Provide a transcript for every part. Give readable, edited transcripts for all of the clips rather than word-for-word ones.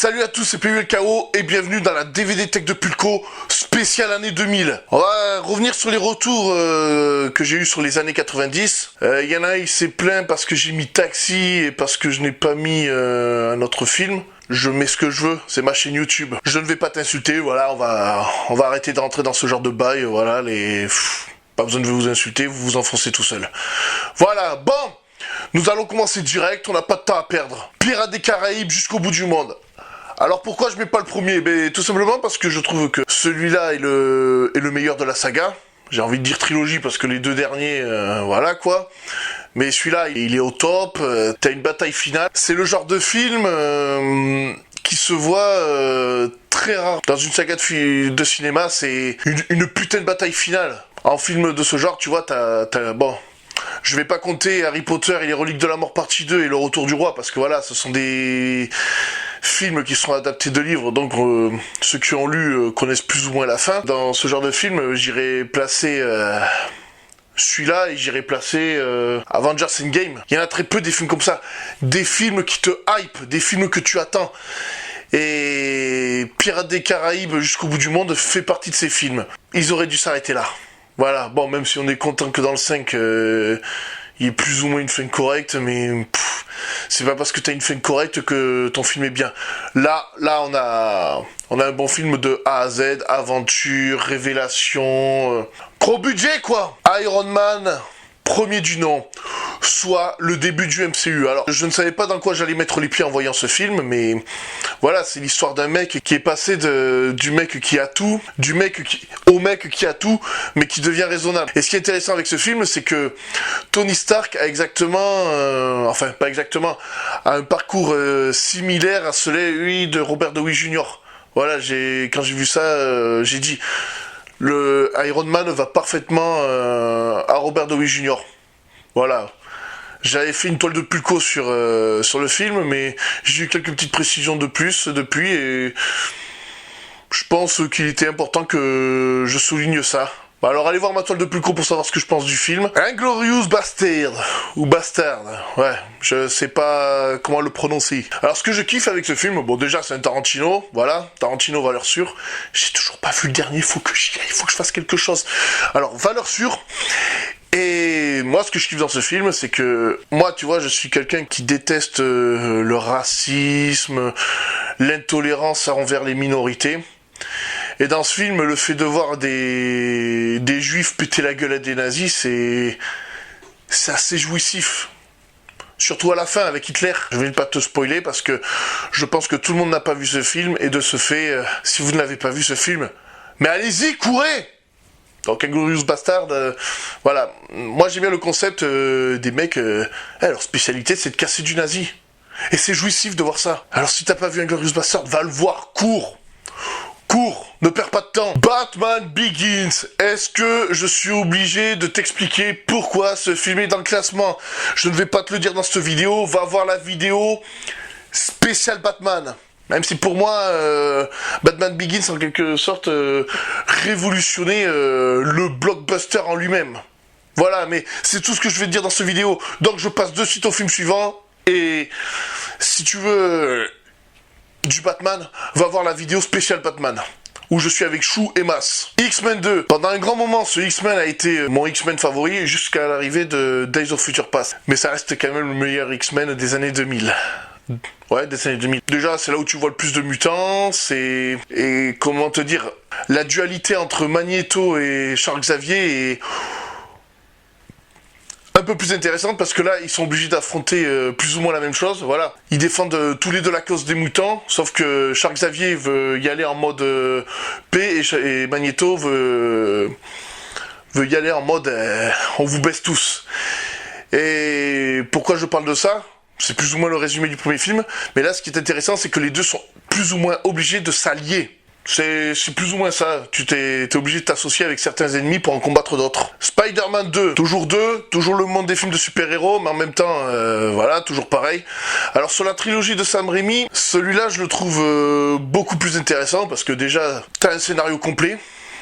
Salut à tous, c'est PULKO et bienvenue dans la DVD Tech de Pulco spéciale année 2000. On va revenir sur les retours que j'ai eu sur les années 90. Il y en a, il s'est plaint parce que j'ai mis Taxi et parce que je n'ai pas mis un autre film. Je mets ce que je veux, c'est ma chaîne YouTube. Je ne vais pas t'insulter, voilà, on va arrêter de rentrer dans ce genre de bail, voilà, pas besoin de vous insulter, vous vous enfoncez tout seul. Voilà, bon, nous allons commencer direct, on n'a pas de temps à perdre. Pirates des Caraïbes jusqu'au bout du monde. Alors pourquoi je mets pas le premier? Tout simplement parce que je trouve que celui-là est le meilleur de la saga. J'ai envie de dire trilogie parce que les deux derniers, voilà quoi. Mais celui-là, il est au top, t'as une bataille finale. C'est le genre de film qui se voit très rare. Dans une saga de cinéma, c'est une putain de bataille finale. En film de ce genre, tu vois, bon... Je vais pas compter Harry Potter et les Reliques de la Mort partie 2 et le Retour du Roi, parce que voilà, ce sont des films qui sont adaptés de livres, donc ceux qui ont lu connaissent plus ou moins la fin. Dans ce genre de film, j'irai placer celui-là et j'irai placer Avengers Endgame. Il y en a très peu des films comme ça, des films qui te hype, des films que tu attends. Et Pirates des Caraïbes jusqu'au bout du monde fait partie de ces films. Ils auraient dû s'arrêter là. Voilà, bon, même si on est content que dans le 5, il y ait plus ou moins une fin correcte, mais c'est pas parce que t'as une fin correcte que ton film est bien. Là, on a un bon film de A à Z, aventure, révélation, gros budget quoi. Iron Man, premier du nom, soit le début du MCU. Alors, je ne savais pas dans quoi j'allais mettre les pieds en voyant ce film, mais voilà, c'est l'histoire d'un mec qui est passé du mec qui a tout, au mec qui a tout, mais qui devient raisonnable. Et ce qui est intéressant avec ce film, c'est que Tony Stark a exactement, enfin pas exactement, a un parcours similaire à celui de Robert Downey Jr. Voilà, quand j'ai vu ça, j'ai dit, le Iron Man va parfaitement à Robert Downey Jr. Voilà. J'avais fait une toile de Pulco sur le film, mais j'ai eu quelques petites précisions de plus depuis, et je pense qu'il était important que je souligne ça. Alors allez voir ma toile de Pulco pour savoir ce que je pense du film. Inglourious Bastard, ou Bastard, ouais, je sais pas comment le prononcer. Alors ce que je kiffe avec ce film, bon déjà c'est un Tarantino, voilà, Tarantino valeur sûre. J'ai toujours pas vu le dernier, faut que j'y aille, faut que je fasse quelque chose. Alors valeur sûre. Et moi, ce que je kiffe dans ce film, c'est que moi, tu vois, je suis quelqu'un qui déteste le racisme, l'intolérance envers les minorités. Et dans ce film, le fait de voir des juifs péter la gueule à des nazis, c'est assez jouissif. Surtout à la fin avec Hitler. Je vais pas te spoiler parce que je pense que tout le monde n'a pas vu ce film. Et de ce fait, si vous ne l'avez pas vu ce film, mais allez-y, courez! Donc Inglourious Bastard, voilà. Moi j'aime bien le concept des mecs, leur spécialité c'est de casser du nazi. Et c'est jouissif de voir ça. Alors si t'as pas vu Inglourious Bastard, va le voir, cours, ne perds pas de temps. Batman Begins, est-ce que je suis obligé de t'expliquer pourquoi ce film est dans le classement? Je ne vais pas te le dire dans cette vidéo, va voir la vidéo spéciale Batman. Même si pour moi, Batman Begins en quelque sorte révolutionnait le blockbuster en lui-même. Voilà, mais c'est tout ce que je vais te dire dans cette vidéo. Donc je passe de suite au film suivant. Et si tu veux du Batman, va voir la vidéo spéciale Batman, où je suis avec Chou et Mas. X-Men 2. Pendant un grand moment, ce X-Men a été mon X-Men favori jusqu'à l'arrivée de Days of Future Past. Mais ça reste quand même le meilleur X-Men des années 2000. Ouais, des années 2000. Déjà, c'est là où tu vois le plus de mutants, et comment te dire, la dualité entre Magneto et Charles Xavier est un peu plus intéressante parce que là, ils sont obligés d'affronter plus ou moins la même chose, voilà. Ils défendent tous les deux la cause des mutants, sauf que Charles Xavier veut y aller en mode paix et Magneto veut y aller en mode on vous baisse tous. Et pourquoi je parle de ça ? C'est plus ou moins le résumé du premier film, mais là ce qui est intéressant c'est que les deux sont plus ou moins obligés de s'allier. C'est plus ou moins ça, t'es obligé de t'associer avec certains ennemis pour en combattre d'autres. Spider-Man 2, toujours le monde des films de super-héros, mais en même temps, voilà, toujours pareil. Alors sur la trilogie de Sam Raimi, celui-là je le trouve beaucoup plus intéressant, parce que déjà, t'as un scénario complet,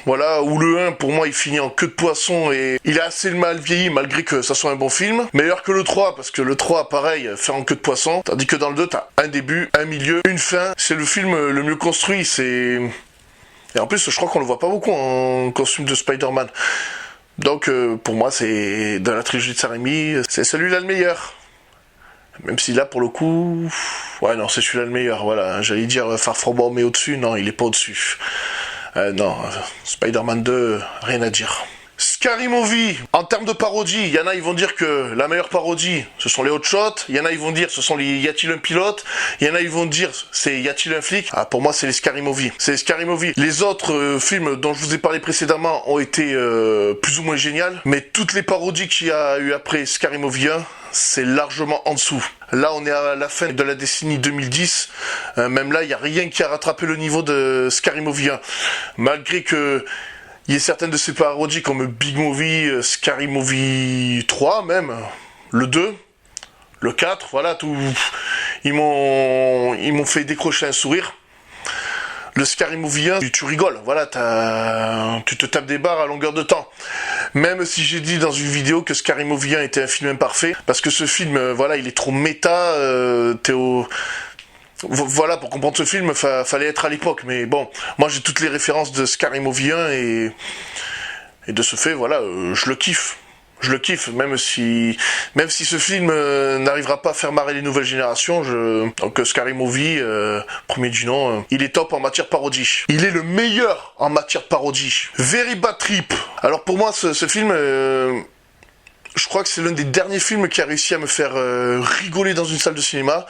Voilà, où le 1, pour moi, il finit en queue de poisson et il est assez mal vieilli, malgré que ça soit un bon film. Meilleur que le 3, parce que le 3, pareil, fait en queue de poisson. Tandis que dans le 2, t'as un début, un milieu, une fin. C'est le film le mieux construit, c'est... Et en plus, je crois qu'on le voit pas beaucoup en costume de Spider-Man. Donc, pour moi, c'est... Dans la trilogie de Sam Raimi, c'est celui-là le meilleur. Même si là, pour le coup... Ouais, non, c'est celui-là le meilleur, voilà. J'allais dire Far From Home est au-dessus, non, il est pas au-dessus. Non, Spider-Man 2, rien à dire. Scary Movie, en termes de parodie, il y en a, ils vont dire que la meilleure parodie, ce sont les Hot Shots, il y en a, ils vont dire, ce sont les Y a-t-il un pilote, il y en a, ils vont dire, c'est Y a-t-il un flic. Ah, pour moi, c'est les Scary Movie. C'est les Scary Movie. Les autres films dont je vous ai parlé précédemment ont été plus ou moins géniaux, mais toutes les parodies qu'il y a eu après Scary Movie 1, c'est largement en dessous. Là, on est à la fin de la décennie 2010. Même là, il n'y a rien qui a rattrapé le niveau de Scary Movie 1. Malgré que il y a certaines de ces parodies comme Big Movie, Scary Movie 3 même, le 2, le 4, voilà, tout. Ils m'ont fait décrocher un sourire. Le Scary Movie 1, tu rigoles, voilà, tu te tapes des barres à longueur de temps. Même si j'ai dit dans une vidéo que Scary Movie 1 était un film imparfait, parce que ce film, voilà, il est trop méta, Voilà, pour comprendre ce film, fallait être à l'époque, mais bon, moi j'ai toutes les références de Scary Movie 1 et de ce fait, voilà, je le kiffe. Je le kiffe, même si ce film n'arrivera pas à faire marrer les nouvelles générations. Donc Scary Movie, premier du nom, il est top en matière parodie. Il est le meilleur en matière parodie. Very Bad Trip. Alors pour moi, ce film, je crois que c'est l'un des derniers films qui a réussi à me faire rigoler dans une salle de cinéma.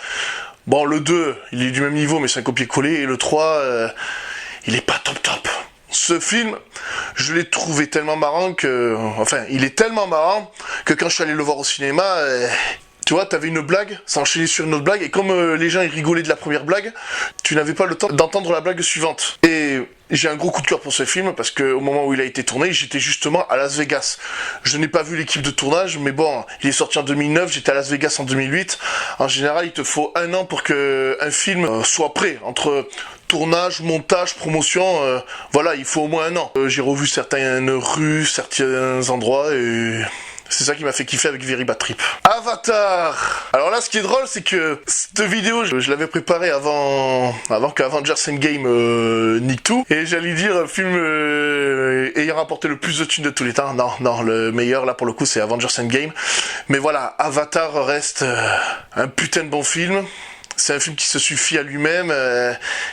Bon, le 2, il est du même niveau, mais c'est un copier-coller. Et le 3, il est pas top. Ce film, je l'ai trouvé tellement marrant que... Enfin, il est tellement marrant que quand je suis allé le voir au cinéma... Tu vois, t'avais une blague, ça enchaînait sur une autre blague, et comme les gens ils rigolaient de la première blague, tu n'avais pas le temps d'entendre la blague suivante. Et j'ai un gros coup de cœur pour ce film, parce que au moment où il a été tourné, j'étais justement à Las Vegas. Je n'ai pas vu l'équipe de tournage, mais bon, il est sorti en 2009, j'étais à Las Vegas en 2008. En général, il te faut 1 an pour que un film soit prêt, entre tournage, montage, promotion, voilà, il faut au moins 1 an. J'ai revu certaines rues, certains endroits, et... c'est ça qui m'a fait kiffer avec Very Bad Trip. Avatar. Alors là, ce qui est drôle, c'est que cette vidéo, je l'avais préparée avant que Avengers Endgame nique tout. Et j'allais dire, film ayant rapporté le plus de thunes de tous les temps. Non, le meilleur, là, pour le coup, c'est Avengers Endgame. Mais voilà, Avatar reste un putain de bon film. C'est un film qui se suffit à lui-même,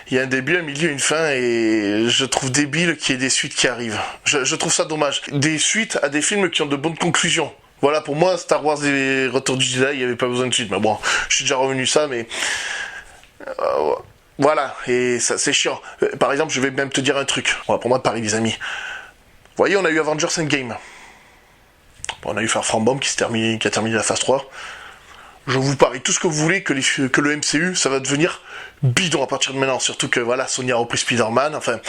il y a un début, un milieu, une fin, et je trouve débile qu'il y ait des suites qui arrivent. Je trouve ça dommage. Des suites à des films qui ont de bonnes conclusions. Voilà, pour moi, Star Wars et Retour du Jedi, il n'y avait pas besoin de suite. Mais bon, je suis déjà revenu ça, mais... voilà, et ça c'est chiant. Par exemple, je vais même te dire un truc. Voilà, pour moi, de Paris, les amis. Vous voyez, on a eu Avengers Endgame. Bon, on a eu Far From Home qui a terminé la phase 3. Je vous parie tout ce que vous voulez que le MCU, ça va devenir bidon à partir de maintenant. Surtout que, voilà, Sony a repris Spider-Man. Enfin,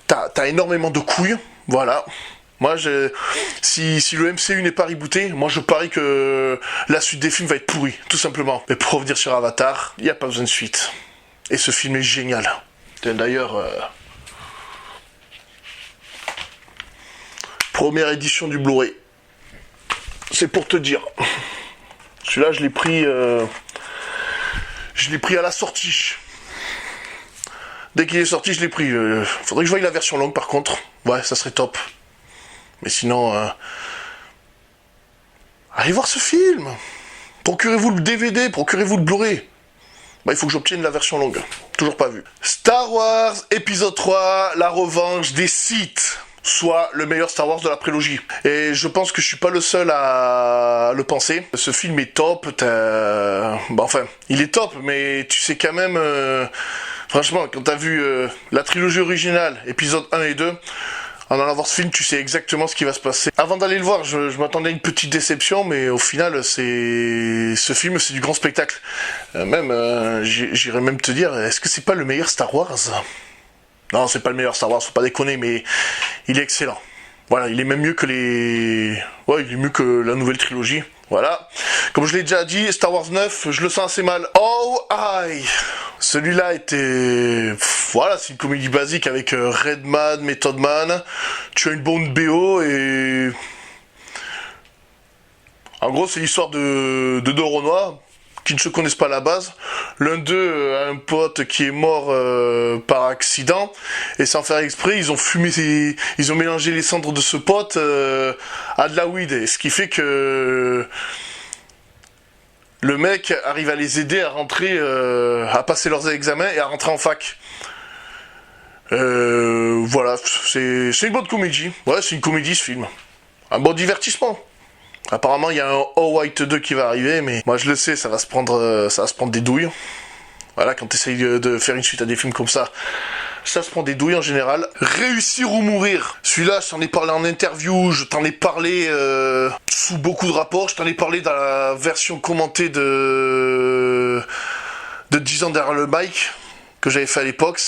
t'as énormément de couilles. Voilà. Moi, si le MCU n'est pas rebooté, moi je parie que la suite des films va être pourrie, tout simplement. Mais pour revenir sur Avatar, il n'y a pas besoin de suite. Et ce film est génial. D'ailleurs, première édition du Blu-ray. C'est pour te dire. Celui-là, je l'ai pris à la sortie. Dès qu'il est sorti, je l'ai pris. Faudrait que je voie la version longue, par contre. Ouais, ça serait top. Mais sinon, allez voir ce film. Procurez-vous le DVD, procurez-vous le Blu-ray. Bah, il faut que j'obtienne la version longue. Toujours pas vu. Star Wars, épisode 3, la revanche des Sith. Soit le meilleur Star Wars de la prélogie. Et je pense que je suis pas le seul à le penser. Ce film est top, il est top, mais tu sais quand même... franchement, quand t'as vu la trilogie originale, épisode 1 et 2, en allant voir ce film, tu sais exactement ce qui va se passer. Avant d'aller le voir, je m'attendais à une petite déception, mais au final, ce film, c'est du grand spectacle. J'irais même te dire, est-ce que c'est pas le meilleur Star Wars ? Non, c'est pas le meilleur Star Wars, faut pas déconner, mais il est excellent. Voilà, il est même mieux que les... Ouais, il est mieux que la nouvelle trilogie. Voilà. Comme je l'ai déjà dit, Star Wars 9, je le sens assez mal. Oh, aïe. Celui-là était... Voilà, c'est une comédie basique avec Redman, Method Man. Tu as une bonne BO et... En gros, c'est l'histoire de deux Renois qui ne se connaissent pas à la base. L'un d'eux a un pote qui est mort par accident, et sans faire exprès, ils ont mélangé les cendres de ce pote à de la weed, et ce qui fait que le mec arrive à les aider à rentrer, à passer leurs examens et à rentrer en fac. Voilà, c'est une bonne comédie. Ouais, c'est une comédie ce film. Un bon divertissement. Apparemment, il y a un All White 2 qui va arriver, mais moi je le sais, ça va se prendre des douilles. Voilà, quand tu essayes de faire une suite à des films comme ça se prend des douilles en général. Réussir ou mourir. Celui-là, je t'en ai parlé en interview, je t'en ai parlé sous beaucoup de rapports, je t'en ai parlé dans la version commentée de 10 ans derrière le mic que j'avais fait à l'époque.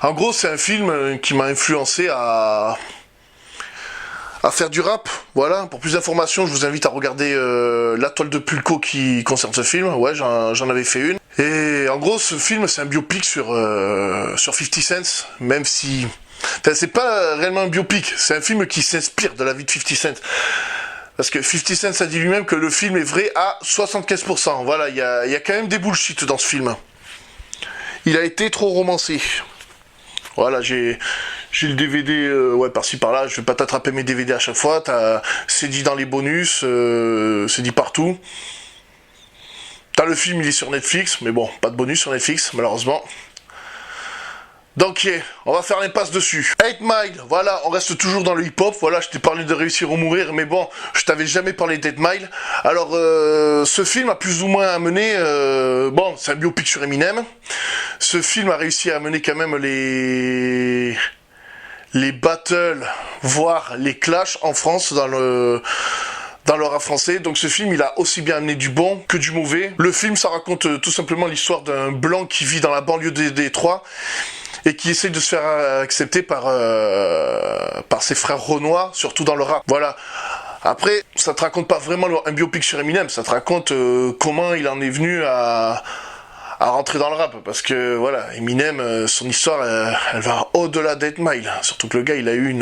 En gros, c'est un film qui m'a influencé à faire du rap. Voilà, pour plus d'informations, je vous invite à regarder la toile de Pulco qui concerne ce film. Ouais, j'en avais fait une. Et en gros, ce film, c'est un biopic sur 50 Cent, même si... Enfin, c'est pas réellement un biopic, c'est un film qui s'inspire de la vie de 50 Cent. Parce que 50 Cent a dit lui-même que le film est vrai à 75%. Voilà, il y a quand même des bullshit dans ce film. Il a été trop romancé. Voilà, j'ai le DVD, ouais, par-ci par-là, je vais pas t'attraper mes DVD à chaque fois, c'est dit dans les bonus, c'est dit partout. T'as le film, il est sur Netflix, mais bon, pas de bonus sur Netflix, malheureusement. Donc, yeah, on va faire l'impasse dessus. 8 Mile, voilà, on reste toujours dans le hip-hop, voilà, je t'ai parlé de Réussir ou Mourir, mais bon, je t'avais jamais parlé d'8 Mile. Alors, ce film a plus ou moins amené, bon, c'est un biopic sur Eminem. Ce film a réussi à amener quand même les battles, voire les clashs en France dans le rap français. Donc ce film, il a aussi bien amené du bon que du mauvais. Le film, ça raconte tout simplement l'histoire d'un blanc qui vit dans la banlieue de Détroit et qui essaye de se faire accepter par ses frères renois, surtout dans le rap. Voilà. Après, ça te raconte pas vraiment un biopic sur Eminem, ça te raconte comment il en est venu à rentrer dans le rap, parce que voilà, Eminem, son histoire, elle va au-delà d'8 Mile, surtout que le gars, il a eu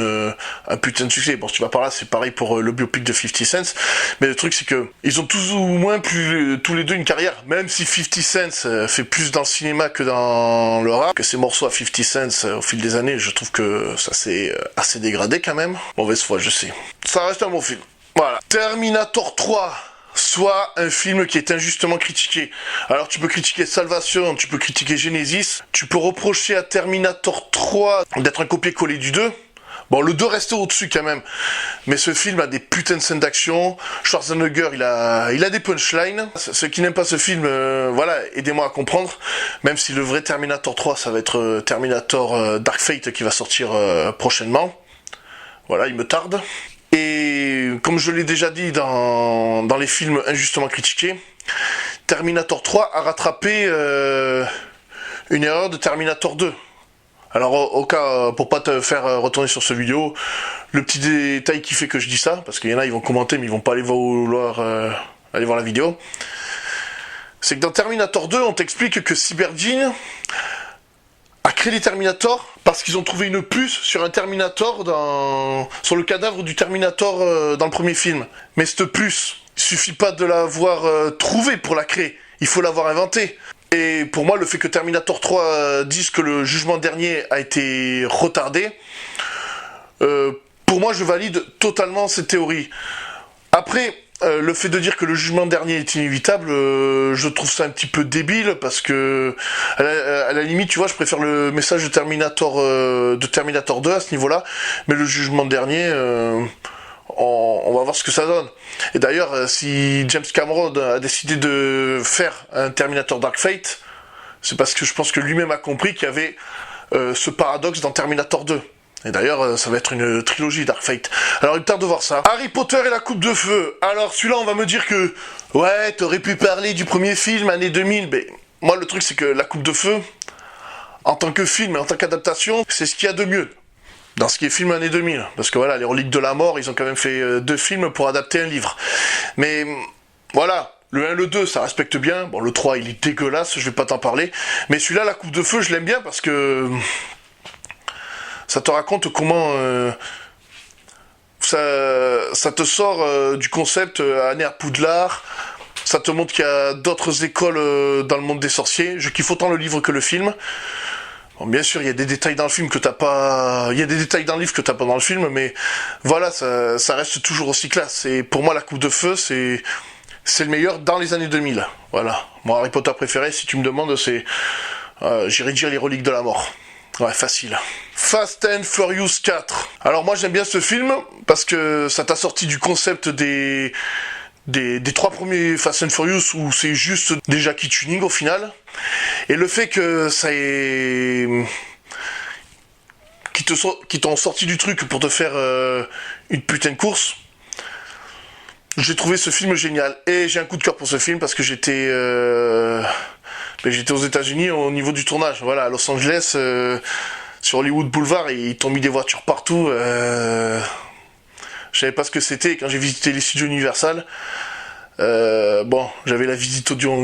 un putain de succès. Bon, si tu vas par là, c'est pareil pour le biopic de 50 Cent, mais le truc, c'est que ils ont tous ou moins tous les deux une carrière, même si 50 Cent fait plus dans le cinéma que dans le rap, que ses morceaux à 50 Cent, au fil des années, je trouve que ça s'est assez dégradé quand même. Mauvaise foi, je sais. Ça reste un bon film. Voilà. Terminator 3. Soit un film qui est injustement critiqué. Alors tu peux critiquer Salvation, tu peux critiquer Genesis, tu peux reprocher à Terminator 3 d'être un copier-coller du 2. Bon, le 2 restait au-dessus quand même. Mais ce film a des putains de scènes d'action. Schwarzenegger, il a des punchlines. Ceux qui n'aiment pas ce film, voilà, aidez-moi à comprendre. Même si le vrai Terminator 3, ça va être Terminator Dark Fate qui va sortir prochainement. Voilà, il me tarde. Et comme je l'ai déjà dit dans les films injustement critiqués, Terminator 3 a rattrapé une erreur de Terminator 2. Alors au cas, pour pas te faire retourner sur cette vidéo, le petit détail qui fait que je dis ça, parce qu'il y en a ils vont commenter mais ils vont pas aller vouloir aller voir la vidéo, c'est que dans Terminator 2 on t'explique que Cyberdyne a créé les Terminators parce qu'ils ont trouvé une puce sur un Terminator sur le cadavre du Terminator dans le premier film. Mais cette puce, il suffit pas de l'avoir trouvée pour la créer, il faut l'avoir inventée. Et pour moi, le fait que Terminator 3 dise que le jugement dernier a été retardé, pour moi, je valide totalement cette théorie. Après, le fait de dire que le jugement dernier est inévitable, je trouve ça un petit peu débile, parce que à la limite, tu vois, je préfère le message de Terminator 2 à ce niveau-là, mais le jugement dernier, on va voir ce que ça donne. Et d'ailleurs, si James Cameron a décidé de faire un Terminator Dark Fate, c'est parce que je pense que lui-même a compris qu'il y avait ce paradoxe dans Terminator 2. Et d'ailleurs, ça va être une trilogie Dark Fate. Alors, il me tarde de voir ça. Harry Potter et la Coupe de Feu. Alors, celui-là, on va me dire que... Ouais, t'aurais pu parler du premier film, année 2000. Mais moi, le truc, c'est que la Coupe de Feu, en tant que film et en tant qu'adaptation, c'est ce qu'il y a de mieux. dans ce qui est film année 2000. Parce que voilà, les Reliques de la Mort, ils ont quand même fait 2 films pour adapter un livre. Mais voilà, le 1, le 2, ça respecte bien. Bon, le 3, il est dégueulasse, je vais pas t'en parler. Mais celui-là, La Coupe de Feu, je l'aime bien parce que ça te raconte comment ça te sort du concept année à Poudlard. Ça te montre qu'il y a d'autres écoles dans le monde des sorciers. Je kiffe autant le livre que le film. Bon, bien sûr, il y a des détails dans le film que t'as pas... Il y a des détails dans le livre que t'as pas dans le film, mais voilà, ça reste toujours aussi classe. Et pour moi, La Coupe de Feu, c'est le meilleur dans les années 2000. Voilà. Mon Harry Potter préféré, si tu me demandes, c'est... j'irais dire Les Reliques de la Mort. Ouais, facile. Fast and Furious 4. Alors moi, j'aime bien ce film, parce que ça t'a sorti du concept des 3 premiers Fast and Furious où c'est juste des Jackie tuning au final. Et le fait que ça est... qui t'ont sorti du truc pour te faire une putain de course, j'ai trouvé ce film génial. Et j'ai un coup de cœur pour ce film parce que j'étais aux États-Unis au niveau du tournage. Voilà, à Los Angeles, sur Hollywood Boulevard, et ils t'ont mis des voitures partout. Je savais pas ce que c'était. Quand j'ai visité les studios Universal, bon, j'avais la visite audio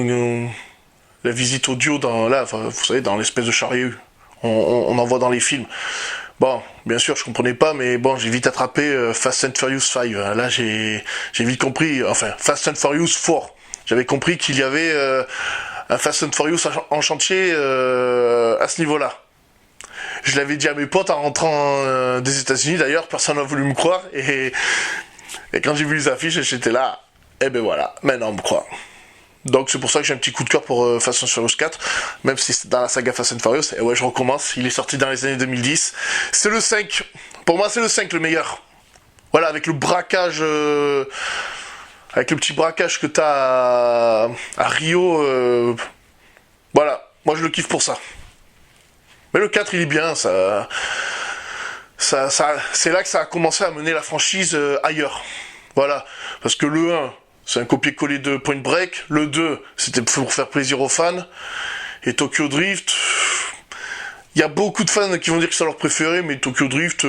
dans là, enfin, vous savez, dans l'espèce de chariot. On en voit dans les films. Bon, bien sûr, je comprenais pas, mais bon, j'ai vite attrapé Fast and Furious 5. Là, j'ai vite compris. Enfin, Fast and Furious 4. J'avais compris qu'il y avait un Fast and Furious en chantier à ce niveau-là. Je l'avais dit à mes potes en rentrant des États-Unis, d'ailleurs, personne n'a voulu me croire, et quand j'ai vu les affiches, j'étais là, et ben voilà, maintenant on me croit. Donc c'est pour ça que j'ai un petit coup de cœur pour Fast and Furious 4, même si c'est dans la saga Fast and Furious, et ouais, je recommence, il est sorti dans les années 2010, c'est le 5, pour moi c'est le 5 le meilleur. Voilà, avec le braquage, avec le petit braquage que t'as à Rio, voilà, moi je le kiffe pour ça. Mais le 4, il est bien, c'est là que ça a commencé à mener la franchise ailleurs. Voilà, parce que le 1, c'est un copier-coller de Point Break, le 2, c'était pour faire plaisir aux fans, et Tokyo Drift, il y a beaucoup de fans qui vont dire que c'est leur préféré, mais Tokyo Drift,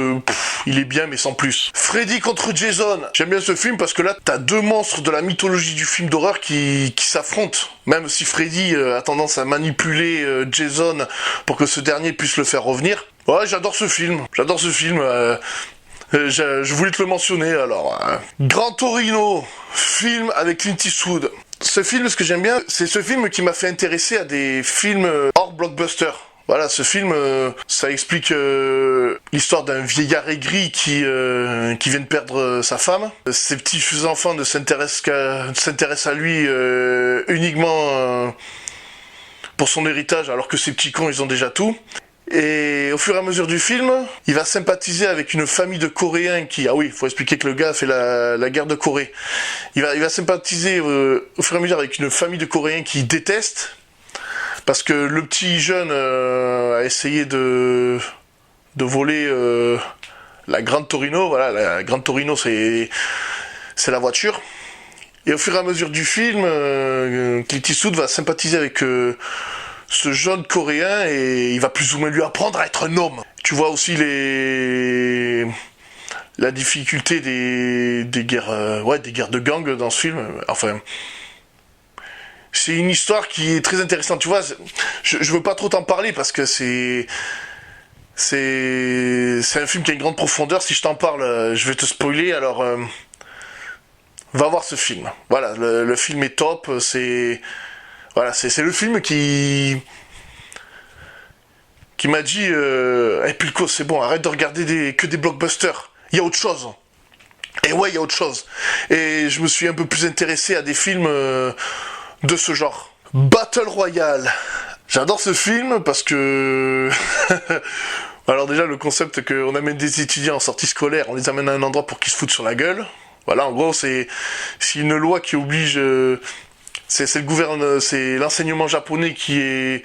il est bien, mais sans plus. Freddy contre Jason. J'aime bien ce film parce que là, t'as 2 monstres de la mythologie du film d'horreur qui s'affrontent. Même si Freddy a tendance à manipuler Jason pour que ce dernier puisse le faire revenir. Ouais, j'adore ce film. J'adore ce film. Je voulais te le mentionner, alors. Gran Torino, film avec Clint Eastwood. Ce film, ce que j'aime bien, c'est ce film qui m'a fait intéresser à des films hors blockbuster. Voilà, ce film, ça explique l'histoire d'un vieillard aigri qui vient de perdre sa femme. Ses petits enfants ne s'intéressent à lui uniquement pour son héritage, alors que ces petits cons, ils ont déjà tout. Et au fur et à mesure du film, il va sympathiser avec une famille de Coréens qui... Ah oui, il faut expliquer que le gars a fait la guerre de Corée. Il va sympathiser au fur et à mesure avec une famille de Coréens qui détestent. Parce que le petit jeune a essayé de voler la Grande Torino. Voilà, la Grande Torino, c'est la voiture. Et au fur et à mesure du film, Clint Eastwood va sympathiser avec ce jeune coréen et il va plus ou moins lui apprendre à être un homme. Tu vois aussi la difficulté des guerres, des guerres de gang dans ce film. Enfin... C'est une histoire qui est très intéressante, tu vois, je veux pas trop t'en parler parce que c'est un film qui a une grande profondeur, si je t'en parle, je vais te spoiler, alors va voir ce film. Voilà, le film est top, c'est le film qui m'a dit hey Pulco, c'est bon, arrête de regarder que des blockbusters, il y a autre chose. Et ouais, il y a autre chose. Et je me suis un peu plus intéressé à des films de ce genre. Battle Royale. J'adore ce film parce que... Alors déjà, le concept qu'on amène des étudiants en sortie scolaire, on les amène à un endroit pour qu'ils se foutent sur la gueule. Voilà, en gros, c'est une loi qui oblige... c'est l'enseignement japonais qui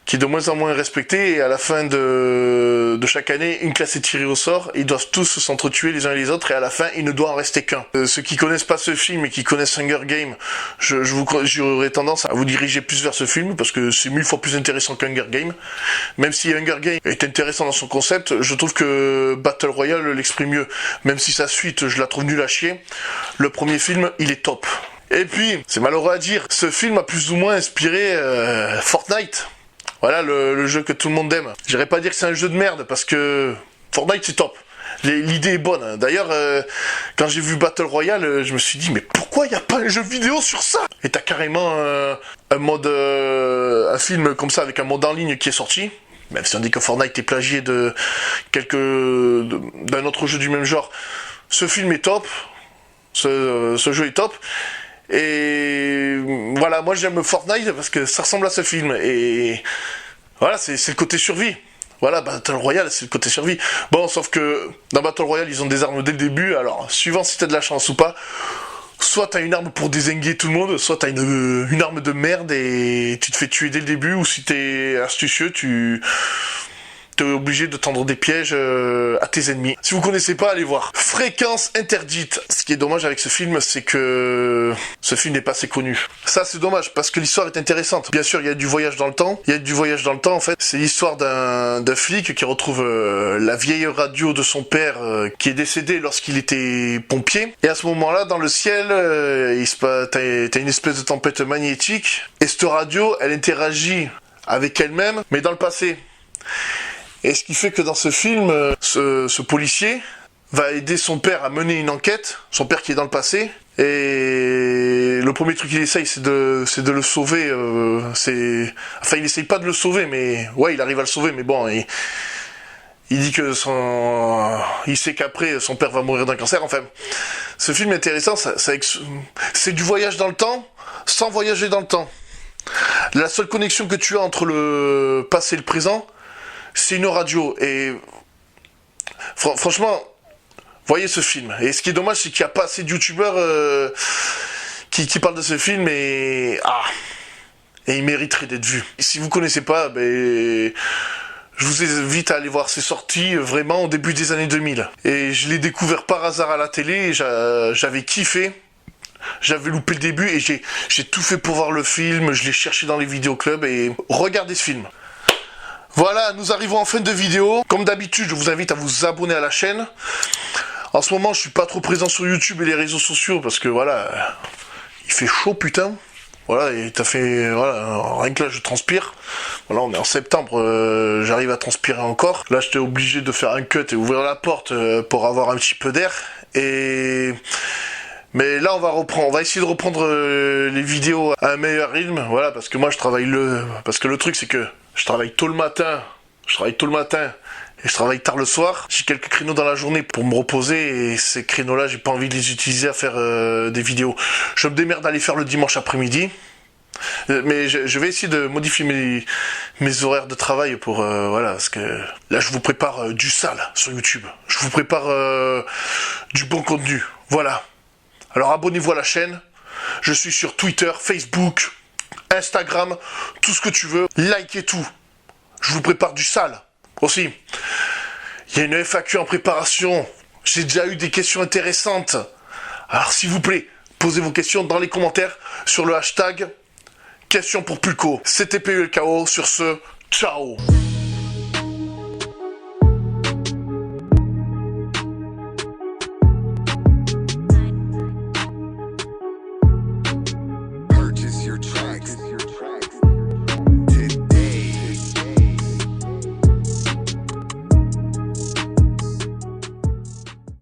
qui est de moins en moins respecté, et à la fin de chaque année, une classe est tirée au sort, ils doivent tous s'entretuer les uns et les autres, et à la fin, il ne doit en rester qu'un. Ceux qui connaissent pas ce film et qui connaissent Hunger Games, j'aurais tendance à vous diriger plus vers ce film, parce que c'est 1000 fois plus intéressant qu'Hunger Games. Même si Hunger Games est intéressant dans son concept, je trouve que Battle Royale l'exprime mieux. Même si sa suite, je la trouve nulle à chier, le premier film, il est top. Et puis, c'est malheureux à dire, ce film a plus ou moins inspiré Fortnite. Voilà, le jeu que tout le monde aime. J'irais pas dire que c'est un jeu de merde, parce que Fortnite c'est top. L'idée est bonne. D'ailleurs, quand j'ai vu Battle Royale, je me suis dit, mais pourquoi il n'y a pas un jeu vidéo sur ça? Et t'as carrément un mode, un film comme ça, avec un mode en ligne qui est sorti. Même si on dit que Fortnite est plagié d'un autre jeu du même genre. Ce film est top. Ce jeu est top. Et voilà, moi j'aime Fortnite parce que ça ressemble à ce film. Et voilà, c'est le côté survie. Voilà, Battle Royale, c'est le côté survie. Bon, sauf que dans Battle Royale, ils ont des armes dès le début. Alors, suivant si t'as de la chance ou pas, soit t'as une arme pour dézinguer tout le monde, soit t'as une arme de merde et tu te fais tuer dès le début. Ou si t'es astucieux, t'es obligé de tendre des pièges à tes ennemis. Si vous connaissez pas, allez voir. Fréquence interdite. Ce qui est dommage avec ce film, c'est que ce film n'est pas assez connu. Ça, c'est dommage, parce que l'histoire est intéressante. Bien sûr, il y a du voyage dans le temps. En fait. C'est l'histoire d'un flic qui retrouve la vieille radio de son père qui est décédé lorsqu'il était pompier. Et à ce moment-là, dans le ciel, t'as une espèce de tempête magnétique. Et cette radio, elle interagit avec elle-même, mais dans le passé. Et ce qui fait que dans ce film, ce policier va aider son père à mener une enquête, son père qui est dans le passé, et le premier truc qu'il essaye, c'est de le sauver. Enfin, il essaye pas de le sauver, mais ouais, il arrive à le sauver, mais bon, il dit que il sait qu'après son père va mourir d'un cancer. Enfin, ce film est intéressant, c'est du voyage dans le temps, sans voyager dans le temps. La seule connexion que tu as entre le passé et le présent, c'est une radio. Et franchement, voyez ce film. Et ce qui est dommage, c'est qu'il n'y a pas assez de youtubeurs qui parlent de ce film, et il mériterait d'être vu. Et si vous connaissez pas, je vous invite à aller voir. C'est sorti vraiment au début des années 2000. Et je l'ai découvert par hasard à la télé, et j'avais kiffé. J'avais loupé le début, et j'ai tout fait pour voir le film. Je l'ai cherché dans les vidéoclubs, et regardez ce film. Voilà, nous arrivons en fin de vidéo. Comme d'habitude, je vous invite à vous abonner à la chaîne. En ce moment, je suis pas trop présent sur YouTube et les réseaux sociaux parce que voilà, il fait chaud, putain. Voilà, et rien que là, je transpire. Voilà, on est en septembre, j'arrive à transpirer encore. Là, j'étais obligé de faire un cut et ouvrir la porte pour avoir un petit peu d'air. Mais là, on va essayer de reprendre les vidéos à un meilleur rythme. Voilà, parce que moi, parce que le truc, c'est que je travaille tôt le matin, et je travaille tard le soir. J'ai quelques créneaux dans la journée pour me reposer, et ces créneaux-là, j'ai pas envie de les utiliser à faire des vidéos. Je me démerde d'aller faire le dimanche après-midi, mais je vais essayer de modifier mes horaires de travail pour voilà, parce que là, je vous prépare du sale sur YouTube. Je vous prépare du bon contenu. Voilà. Alors abonnez-vous à la chaîne. Je suis sur Twitter, Facebook, Instagram, tout ce que tu veux, like et tout. Je vous prépare du sale aussi. Il y a une FAQ en préparation. J'ai déjà eu des questions intéressantes. Alors s'il vous plaît, posez vos questions dans les commentaires sur le hashtag questions pour Pulco. C'était PULKO. Sur ce, ciao.